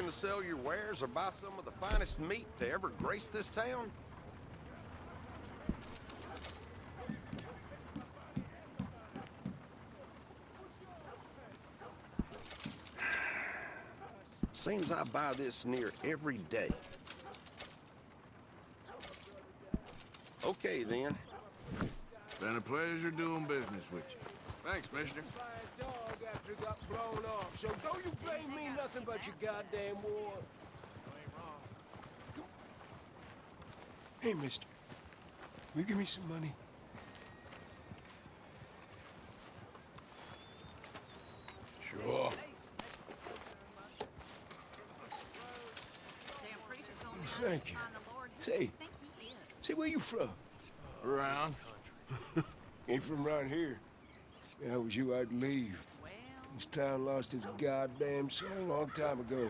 looking to sell your wares or buy some of the finest meat to ever grace this town? Seems I buy this near every day. Okay, then. Been a pleasure doing business with you. Thanks, mister. Dog after it got blown off, so don't you blame me nothing but your goddamn war. Hey, mister. Will you give me some money? Sure. Thank you. Say, where you from? Around. Ain't from around here. If I was you, I'd leave. This town lost its goddamn soul a long time ago.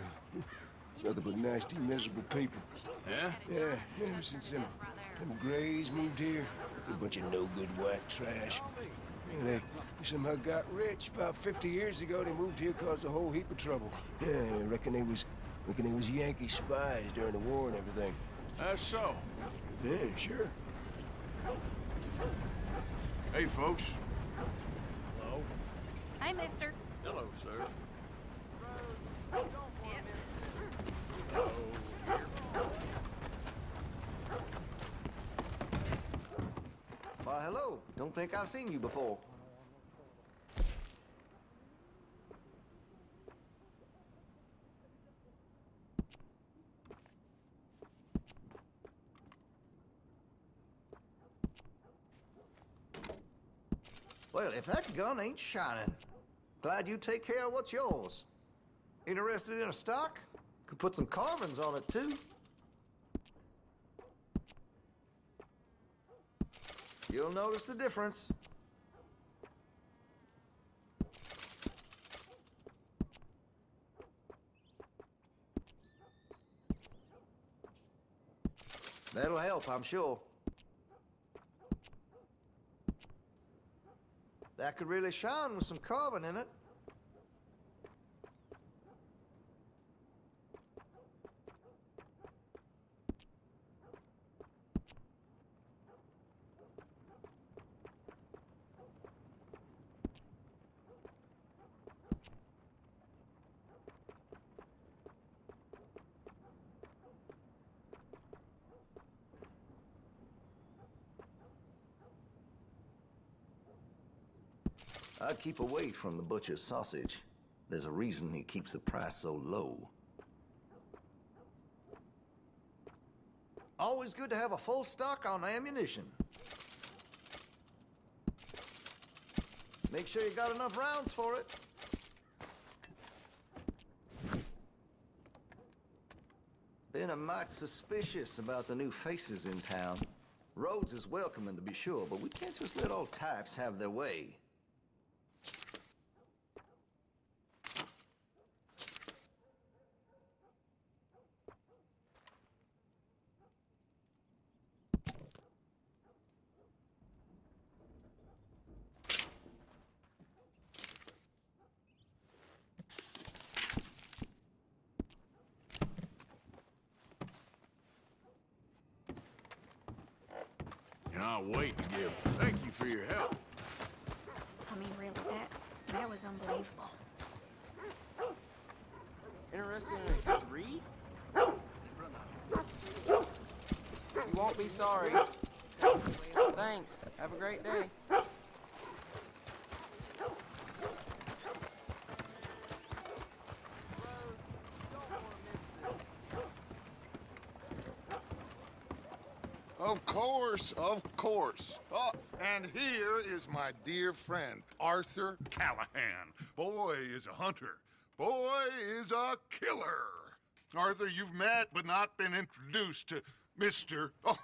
Nothing but nasty, miserable people. Yeah? Yeah, ever since them Grays moved here, a bunch of no-good white trash. Yeah, they somehow got rich. About 50 years ago, they moved here, caused a whole heap of trouble. Yeah, I reckon they was Yankee spies during the war and everything. That's so. Yeah, sure. Hey, folks. Hello? Hey, mister. Hello, sir. Why, hello. Don't think I've seen you before. Well, if that gun ain't shining, glad you take care of what's yours. Interested in a stock? Could put some carvings on it, too. You'll notice the difference. That'll help, I'm sure. That could really shine with some carbon in it. I'd keep away from the butcher's sausage. There's a reason he keeps the price so low. Always good to have a full stock on ammunition. Make sure you got enough rounds for it. Been a mite suspicious about the new faces in town. Rhodes is welcoming, to be sure, but we can't just let old types have their way. I'll wait to give. Thank you for your help. I mean, really, that was unbelievable. Interested in a good read? You won't be sorry. Thanks. Have a great day. Of course, of course. Oh, and here is my dear friend, Arthur Callahan. Boy is a hunter. Boy is a killer. Arthur, you've met but not been introduced to Mr. Oh,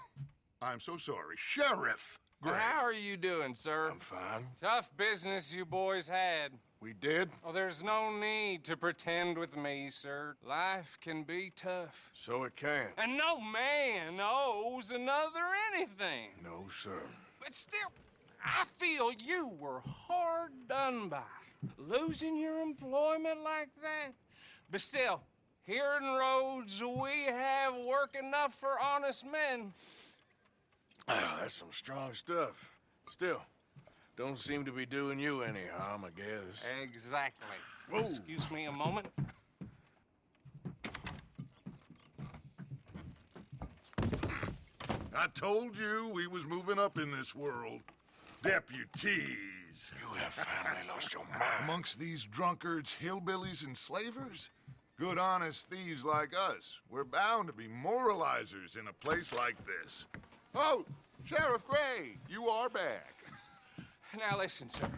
I'm so sorry, Sheriff Gray. How are you doing, sir? I'm fine. Tough business you boys had. We did? Oh, there's no need to pretend with me, sir. Life can be tough. So it can. And no man owes another anything. No, sir. But still, I feel you were hard done by. Losing your employment like that. But still, Here in Rhodes, we have work enough for honest men. Ah, that's some strong stuff. Still, don't seem to be doing you any harm, I guess. Exactly. Whoa. Excuse me a moment. I told you we was moving up in this world. Deputies. You have finally lost your mind. Amongst these drunkards, hillbillies, and slavers? Good honest thieves like us. We're bound to be moralizers in a place like this. Oh, Sheriff Gray, you are back. Now listen, sir.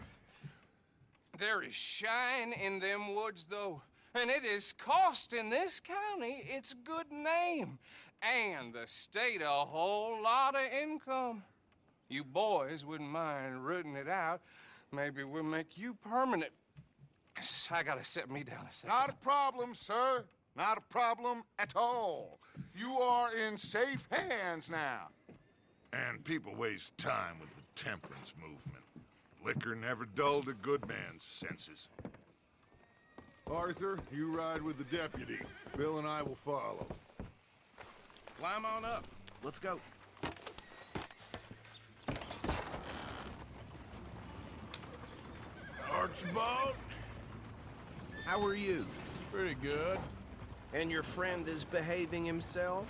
There is shine in them woods, though, and it is costing this county its good name and the state a whole lot of income. You boys wouldn't mind rooting it out. Maybe we'll make you permanent. I gotta set me down a second. Not a problem, sir. Not a problem at all. You are in safe hands now. And people waste time with the temperance movement. Liquor never dulled a good man's senses. Arthur, you ride with the deputy. Bill and I will follow. Climb on up. Let's go. Archibald? How are you? Pretty good. And your friend is behaving himself?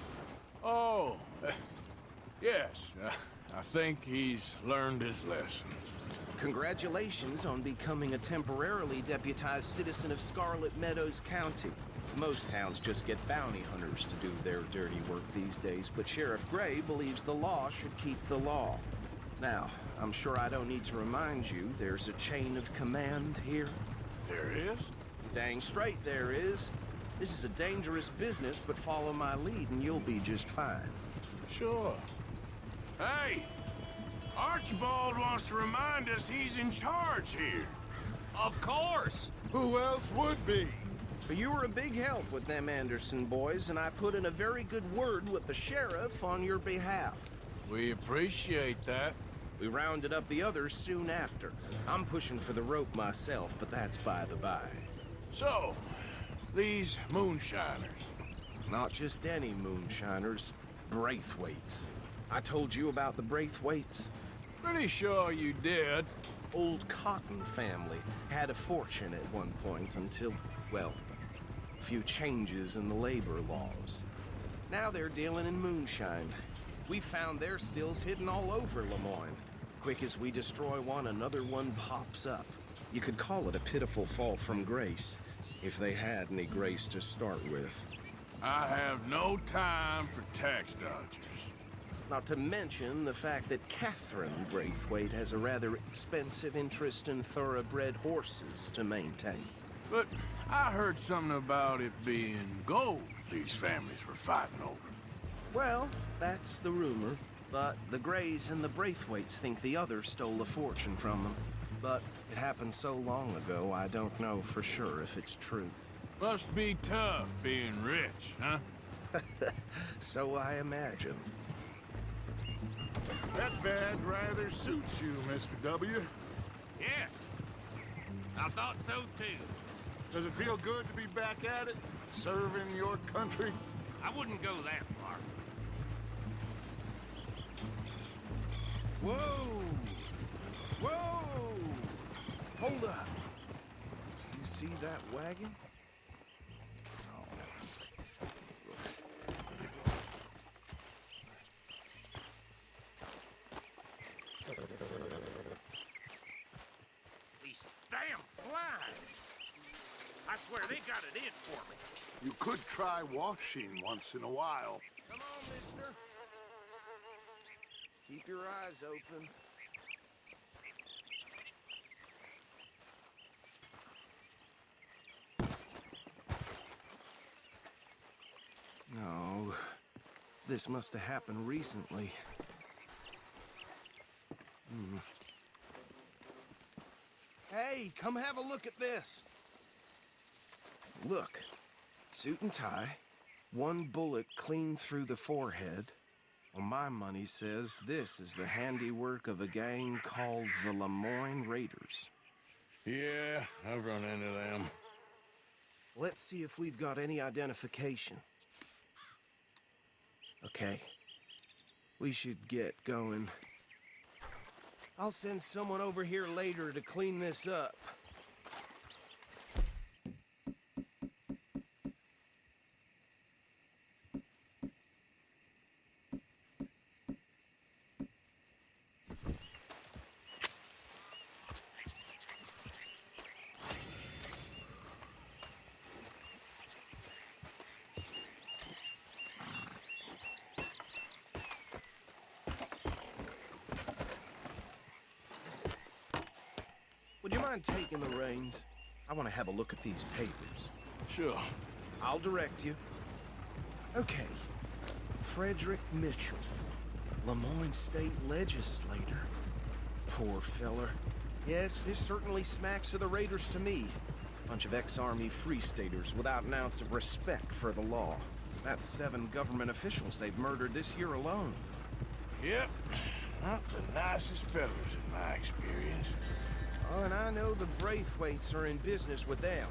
Oh, yes. I think he's learned his lesson. Congratulations on becoming a temporarily deputized citizen of Scarlet Meadows County. Most towns just get bounty hunters to do their dirty work these days, but Sheriff Gray believes the law should keep the law. Now, I'm sure I don't need to remind you there's a chain of command here. There is? Dang straight there is. This is a dangerous business, but follow my lead and you'll be just fine. Sure. Hey! Archibald wants to remind us he's in charge here. Of course. Who else would be? But you were a big help with them Anderson boys, and I put in a very good word with the sheriff on your behalf. We appreciate that. We rounded up the others soon after. I'm pushing for the rope myself, but that's by the by. So, these moonshiners. Not just any moonshiners, Braithwaites. I told you about the Braithwaites? Pretty sure you did. Old Cotton family had a fortune at one point until, well, a few changes in the labor laws. Now they're dealing in moonshine. We found their stills hidden all over Lemoyne. Quick as we destroy one, another one pops up. You could call it a pitiful fall from grace, if they had any grace to start with. I have no time for tax dodgers. Not to mention the fact that Catherine Braithwaite has a rather expensive interest in thoroughbred horses to maintain. But I heard something about it being gold these families were fighting over. Well, that's the rumor. But the Grays and the Braithwaites think the other stole a fortune from them. But it happened so long ago, I don't know for sure if it's true. Must be tough being rich, huh? So I imagine. That badge rather suits you, Mr. W. Yes. I thought so, too. Does it feel good to be back at it? Serving your country? I wouldn't go that far. Whoa! Whoa! Hold up. You see that wagon? These damn flies. I swear they got it in for me. You could try washing once in a while. Come on, mister. Keep your eyes open. No, this must have happened recently. Hey, come have a look at this. Look, suit and tie, one bullet clean through the forehead. Well, my money says this is the handiwork of a gang called the Lemoyne Raiders. Yeah, I've run into them. Let's see if we've got any identification. Okay. We should get going. I'll send someone over here later to clean this up. Would you mind taking the reins? I want to have a look at these papers. Sure. I'll direct you. Okay. Frederick Mitchell, Lemoyne State Legislator. Poor feller. Yes, this certainly smacks of the Raiders to me. Bunch of ex-Army Free Staters without an ounce of respect for the law. That's 7 government officials they've murdered this year alone. Yep. Not the nicest fellas in my experience. Oh, and I know the Braithwaites are in business with them.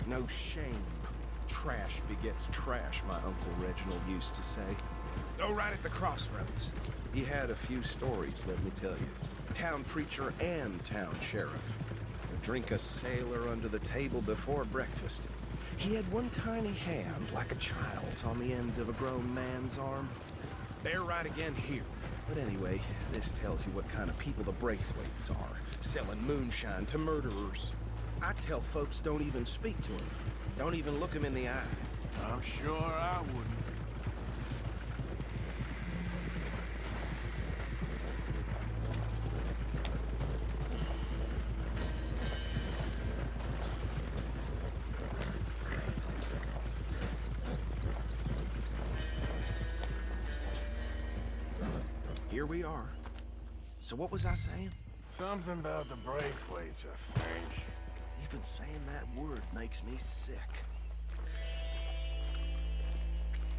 No shame. Trash begets trash, my Uncle Reginald used to say. Go right at the crossroads. He had a few stories, let me tell you. Town preacher and town sheriff. Drink a sailor under the table before breakfast. He had one tiny hand, like a child's, on the end of a grown man's arm. They're right again here. But anyway, this tells you what kind of people the Braithwaites are. Selling moonshine to murderers. I tell folks don't even speak to him. Don't even look him in the eye. I'm sure I wouldn't. Here we are. So what was I saying? Something about the Braithwaites, I think. Even saying that word makes me sick.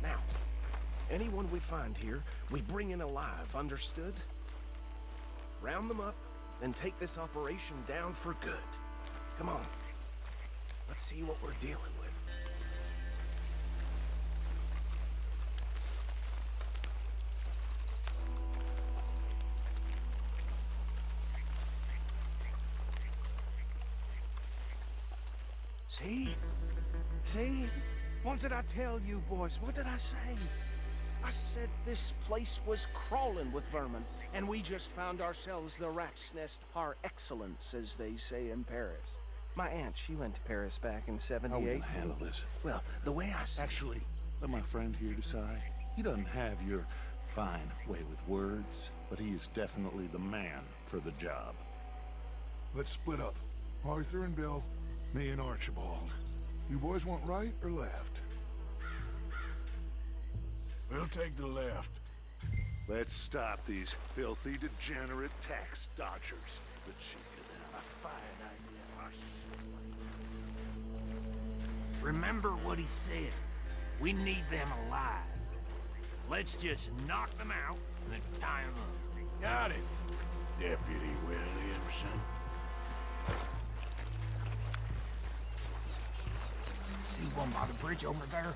Now, anyone we find here, we bring in alive, understood? Round them up, and take this operation down for good. Come on. Let's see what we're dealing with. See? See? What did I tell you, boys? What did I say? I said this place was crawling with vermin, and we just found ourselves the rat's nest par excellence, as they say in Paris. My aunt, she went to Paris back in '78. How are we gonna handle this? Well, the way I see Actually, let my friend here decide. He doesn't have your fine way with words, but he is definitely the man for the job. Let's split up. Arthur and Bill, me and Archibald. You boys want right or left? We'll take the left. Let's stop these filthy, degenerate tax dodgers. But she could have a fine idea. Remember what he said. We need them alive. Let's just knock them out and then tie them up. Got it, Deputy Williamson. See one by the bridge over there?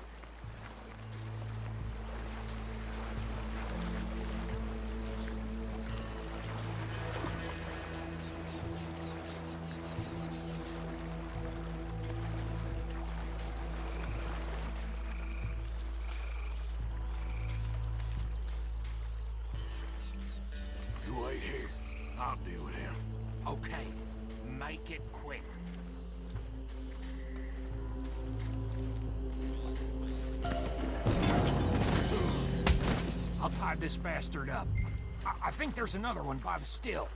You wait here. I'll deal with him. Okay, make it quick. I'll tie this bastard up. I think there's another one by the still.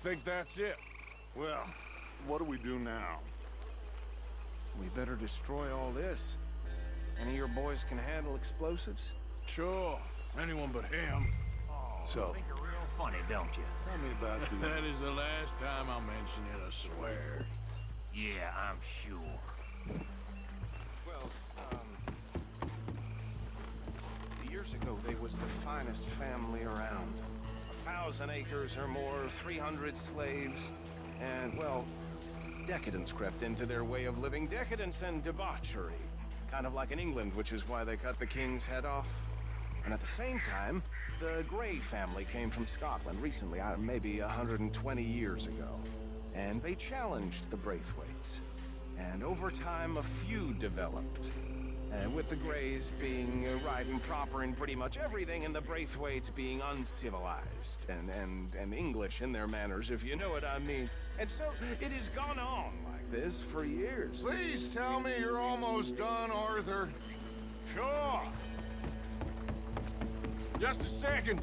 think that's it. Well, what do we do now? We better destroy all this. Any of your boys can handle explosives? Sure, anyone but him. So, You think you're real funny, don't you? tell me about the... That is the last time I'll mention it, I swear. Yeah, I'm sure. Well, years ago, they was the finest family around. 1,000 acres or more, 300 slaves, and, well, decadence crept into their way of living. Decadence and debauchery. Kind of like in England, which is why they cut the king's head off. And at the same time, the Grey family came from Scotland recently, maybe 120 years ago. And they challenged the Braithwaites. And over time, a feud developed. With the Greys being right and proper in pretty much everything, and the Braithwaites being uncivilized and English in their manners, if you know what I mean. And so it has gone on like this for years. Please tell me you're almost done, Arthur. Sure. Just a second.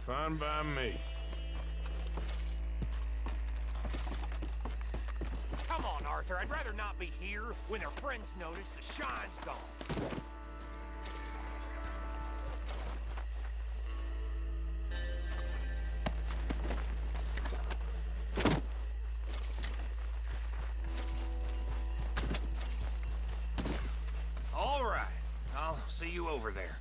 Fine by me. Come on, Arthur. I'd rather not be here when their friends notice the shine's gone. All right. I'll see you over there.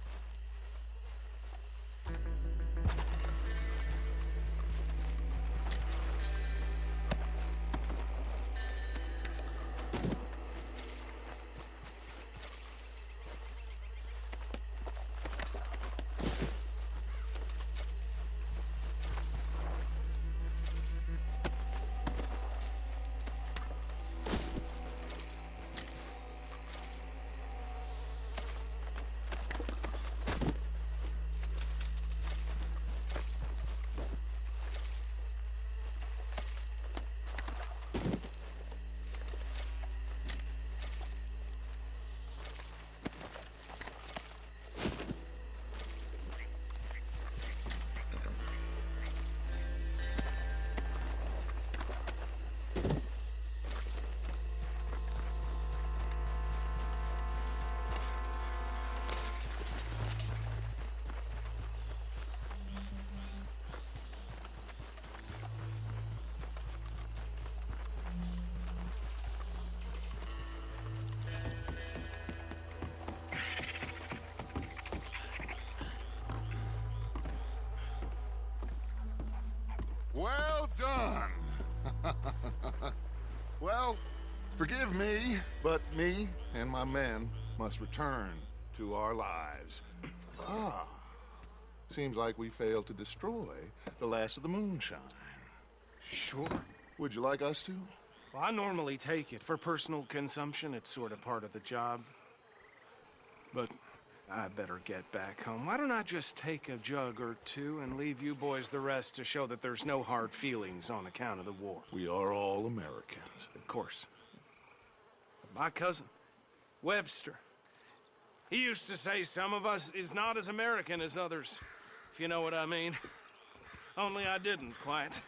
done. Well, forgive me, but me and my men must return to our lives. Ah. Seems like we failed to destroy the last of the moonshine. Sure. Would you like us to? Well, I normally take it. For personal consumption, it's sort of part of the job. But I better get back home. Why don't I just take a jug or two and leave you boys the rest to show that there's no hard feelings on account of the war? We are all Americans. Of course. But my cousin, Webster, he used to say some of us is not as American as others, if you know what I mean. Only I didn't quite.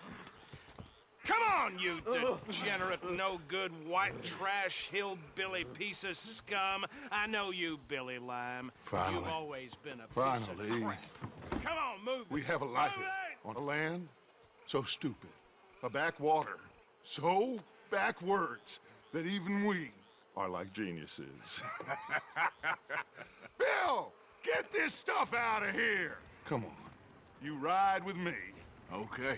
Come on, you degenerate, no-good, white trash, hillbilly piece of scum. I know you, Billy Lime. Finally. You've always been a piece of crap. Come on, move it. We have a life Move it! on a land so stupid, a backwater so backwards that even we are like geniuses. Bill, get this stuff out of here. Come on, you ride with me. Okay.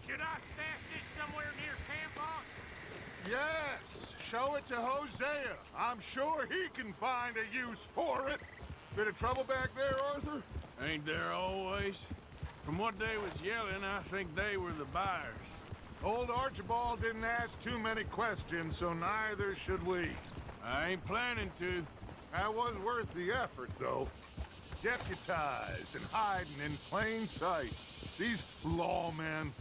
Should I stash this somewhere near camp, boss? Yes, show it to Hosea. I'm sure he can find a use for it. Bit of trouble back there, Arthur? Ain't there always? From what they was yelling, I think they were the buyers. Old Archibald didn't ask too many questions, so neither should we. I ain't planning to. That was worth the effort, though. Deputized and hiding in plain sight. These lawmen,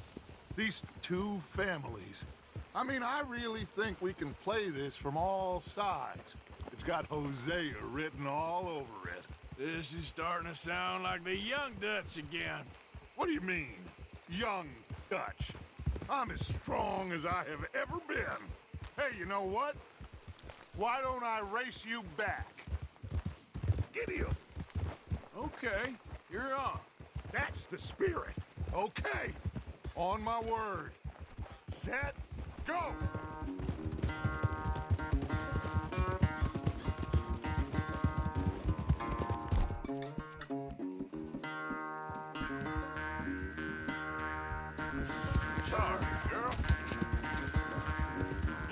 these two families. I mean, I really think we can play this from all sides. It's got Hosea written all over it. This is starting to sound like the Young Dutch again. What do you mean, young Dutch? I'm as strong as I have ever been. Hey, you know what? Why don't I race you back? Giddy up. Okay, you're on. That's the spirit. Okay. On my word. Set, go! Sorry, girl.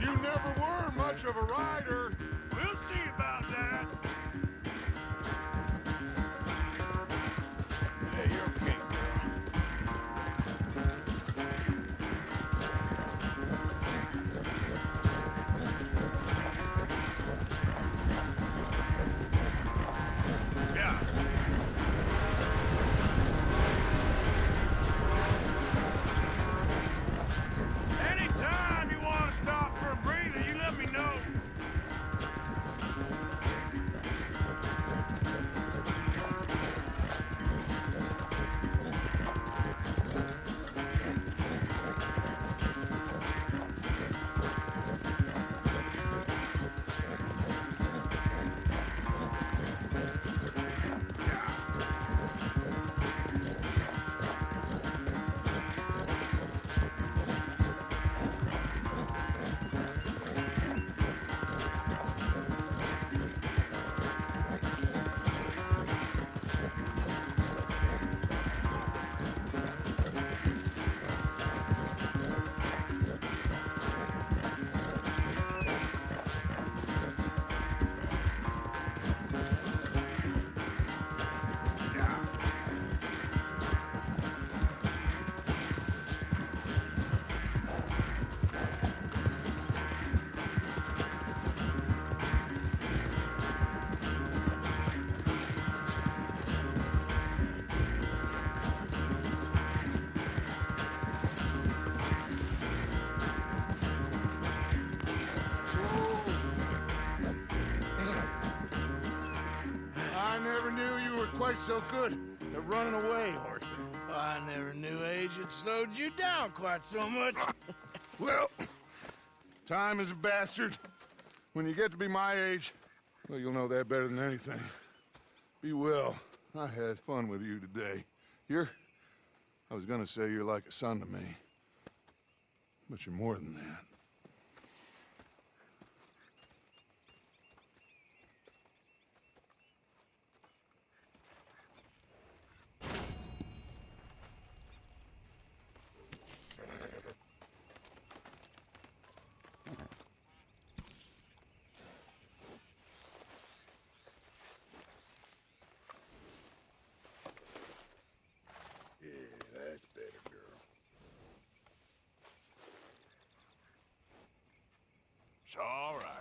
You never were much of a rider. We'll see about that. Hey, you're okay, girl. Yeah. Anytime you want to stop for a breather, you let me know. I never knew you were quite so good at running away, Arthur. I never knew age had slowed you down quite so much. Well, time is a bastard. When you get to be my age, well, you'll know that better than anything. Be well. I had fun with you today. I was gonna say you're like a son to me. But you're more than that. It's all right.